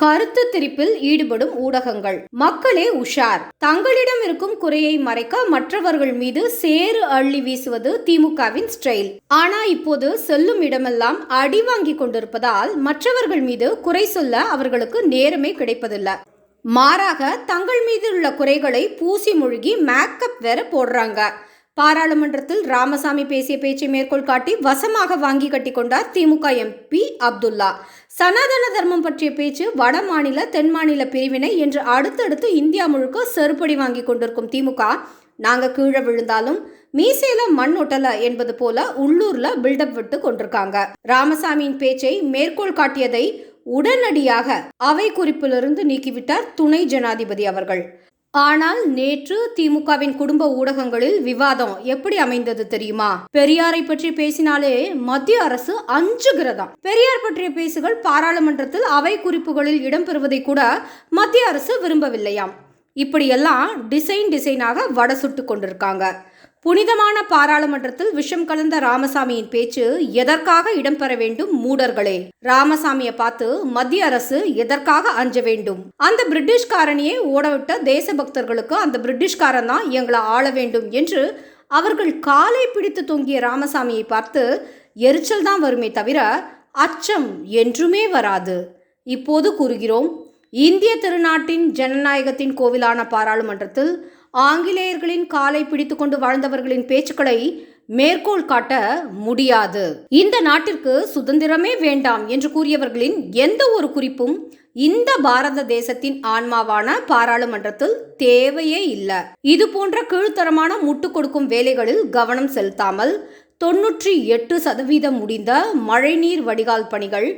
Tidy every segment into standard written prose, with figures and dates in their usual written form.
கருத்து திரிப்பில் ஈடுபடும் ஊடகங்கள். மக்களே உஷார். தங்களிடம் இருக்கும் குறையை மறைக்க மற்றவர்கள் மீது சேறு அள்ளி வீசுவது திமுகவின் ஸ்டைல். ஆனா இப்போது செல்லும் இடமெல்லாம் அடி வாங்கி கொண்டிருப்பதால் மற்றவர்கள் மீது குறை சொல்ல அவர்களுக்கு நேரமே கிடைப்பதில்லை. மாறாக தங்கள் மீது உள்ள குறைகளை பூசி மூழ்கி மேக்கப் வேற போடுறாங்க. பாராளுமன்றத்தில் ராமசாமி பேசிய பேச்சை மேற்கோள் காட்டி வசமாக வாங்கி கட்டி கொண்டார் திமுக எம்பி அப்துல்லா. சனாதன தர்மம் பற்றிய பேச்சு வட மாநில தென் மாநில பிரிவினை என்று அடுத்தடுத்து இந்தியா முழுக்க செருப்படி வாங்கி கொண்டிருக்கும் திமுக, நாங்க கீழே விழுந்தாலும் மீசையில மண் ஒட்டல என்பது போல உள்ளூர்ல பில்டப் விட்டு கொண்டிருக்காங்க. ராமசாமியின் பேச்சை மேற்கோள் காட்டியதை உடனடியாக அவை குறிப்பிலிருந்து நீக்கிவிட்டார் துணை ஜனாதிபதி அவர்கள். ஆனால் நேற்று திமுகவின் குடும்ப ஊடகங்களில் விவாதம் எப்படி அமைந்தது தெரியுமா? பெரியாரை பற்றி பேசினாலே மத்திய அரசு அஞ்சுகிறதாம். பெரியார் பற்றிய பேசுகள் பாராளுமன்றத்தில் அவை குறிப்புகளில் இடம்பெறுவதை கூட மத்திய அரசு விரும்பவில்லையாம். இப்படியெல்லாம் டிசைனாக வடை சுட்டு கொண்டிருக்காங்க. புனிதமான பாராளுமன்றத்தில் விஷம் கலந்த ராமசாமியின் பேச்சு எதற்காக இடம்பெற வேண்டும்? மூடர்களே, ராமசாமியை பார்த்து மத்திய அரசு எதற்காக அஞ்ச வேண்டும்? அந்த பிரிட்டிஷ்காரனையே ஓடவிட்ட தேசபக்தர்களுக்கு அந்த பிரிட்டிஷ்காரன் தான் எங்களை ஆள வேண்டும் என்று அவர்கள் காலை பிடித்து தொங்கிய ராமசாமியை பார்த்து எரிச்சல் தான் வருமே தவிர அச்சம் என்றுமே வராது. இப்போது கூறுகிறோம், இந்திய திருநாட்டின் ஜனநாயகத்தின் கோவிலான பாராளுமன்றத்தில் ஆங்கிலேயர்களின் காலை பிடித்து கொண்டு வாழ்ந்தவர்களின் பேச்சுக்களை மேற்கோள் காட்ட முடியாது. இந்த நாட்டிற்கு சுதந்திரமே வேண்டாம் என்று கூறியவர்களின் எந்த ஒரு குறிப்பும் இந்த பாரத தேசத்தின் ஆன்மாவான பாராளுமன்றத்தில் தேவையே இல்லை. இது போன்ற கீழ்த்தரமான முட்டு கொடுக்கும் வேலைகளில் கவனம் செலுத்தாமல் 98% முடிந்த மழைநீர் வடிகால் பணிகள்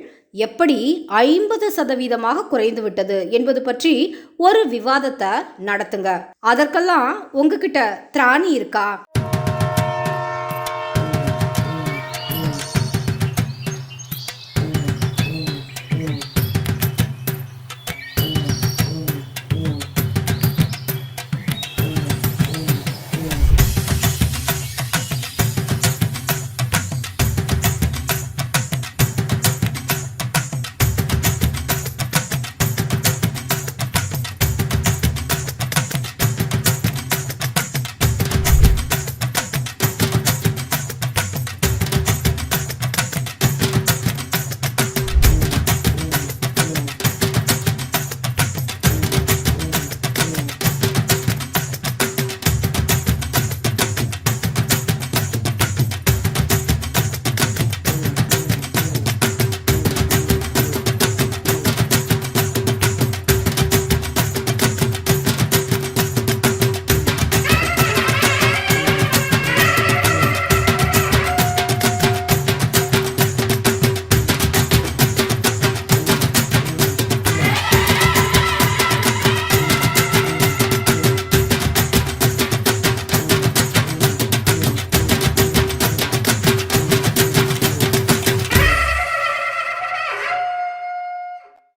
எப்படி 50% குறைந்து விட்டது என்பது பற்றி ஒரு விவாதத்தை நடத்துங்க. அதற்கெல்லாம் உங்ககிட்ட திராணி இருக்கா?